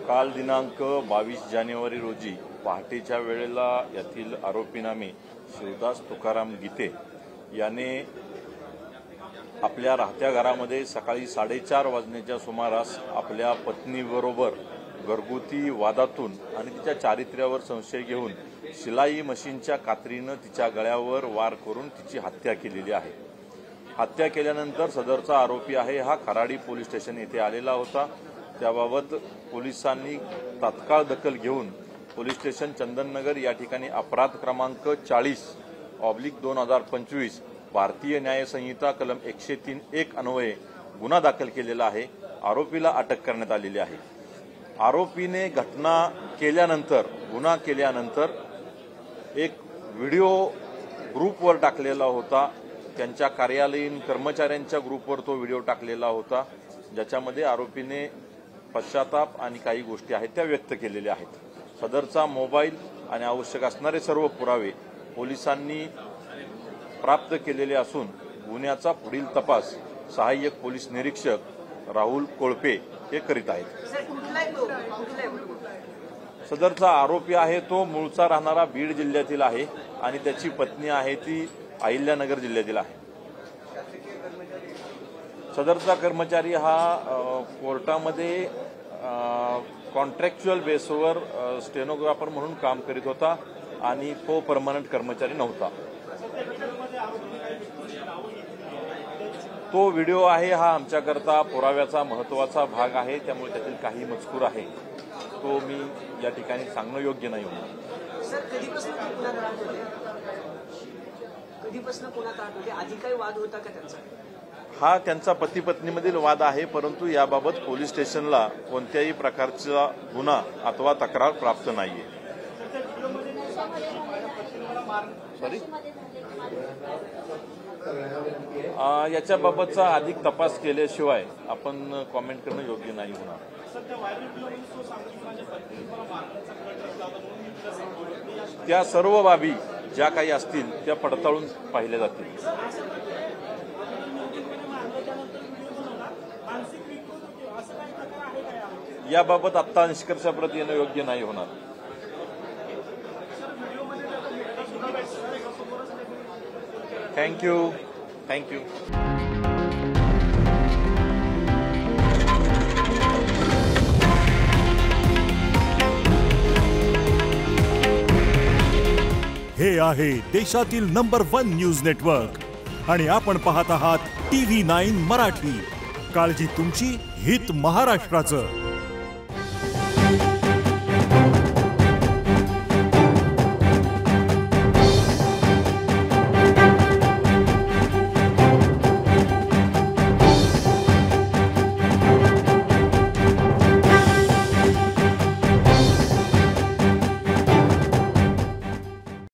काल दिनांक 22 जानेवारी रोजी पहाटेच्या वेळेला यातील आरोपीनामे शिवदास तुकाराम गीते याने आपल्या राहत्या घरामध्ये सकाळी 4:30 वाजण्याच्या सुमारास आपल्या पत्नीबरोबर घरगुती वादातून आणि तिच्या चारित्र्यावर संशय घेऊन शिलाई मशीनच्या कात्रीनं तिच्या गळ्यावर वार करून तिची हत्या केलेली आहे। हत्या केल्यानंतर सदरचा आरोपी आहे हा खराडी पोलीस स्टेशन येथे आलेला होता। त्याबाबत पोलिसांनी तात्काळ दखल घेऊन पोलीस स्टेशन चंदननगर या ठिकाणी अपराध क्रमांक 40/2025 भारतीय न्याय संहिता कलम 103(1) अन्वये गुन्हा दाखल केलेला आहे। आरोपीला अटक करण्यात आलेली आहे। आरोपीने घटना केल्यानंतर गुन्हा केल्यानंतर एक व्हिडिओ ग्रुपवर टाकलेला होता। त्यांच्या कार्यालयीन कर्मचाऱ्यांच्या ग्रुपवर तो व्हिडिओ टाकलेला होता, ज्याच्यामध्ये आरोपीने पश्चाताप आणि काही गोष्टी आहेत त्या व्यक्त केलेल्या आहेत। सदरचा मोबाईल आणि आवश्यक असणारे सर्व पुरावे पोलिसांनी प्राप्त केलेले असून गुन्ह्याचा पुढील तपास सहाय्यक पोलीस निरीक्षक राहुल कोळपे हे करीत आहेत। सदरचा आरोपी आहे तो मूळचा राहणारा बीड जिल्ह्यातील आहे आणि त्याची पत्नी आहे ती अहिल्यानगर जिल्ह्यातील आहे। सदरचा कर्मचारी हा कोर्टामध्ये कॉन्ट्रॅक्च्युअल बेसवर स्टेनोग्राफर म्हणून काम करीत होता आणि तो परमनंट कर्मचारी नव्हता। तो व्हिडिओ आहे हा आमच्याकरता पुराव्याचा महत्त्वाचा भाग आहे, त्यामुळे त्यातील काही मजकूर आहे तो मी या ठिकाणी सांगणं योग्य नाही होणार। सर, कधीपासून कोणात होते? आधी काही वाद होता का त्यांचा? हा त्यांचा पती पत्नीमधील वाद आहे, परंतु याबाबत पोलीस स्टेशनला कोणत्याही प्रकारचा गुन्हा अथवा तक्रार प्राप्त नाहीये। सॉरी, याच्याबाबतचा अधिक तपास केल्याशिवाय आपण कॉमेंट करणं योग्य नाही होणार। त्या सर्व बाबी ज्या काही असतील त्या पडताळून पाहिल्या जातील। याबाबत आत्ता निष्कर्षाप्रत येणं योग्य नाही होणार। थँक्यू। हे आहे देशातील नंबर 1 न्यूज नेटवर्क आणि आपण पाहत आहात TV9 मराठी। काळजी तुमची, हित महाराष्ट्राचं।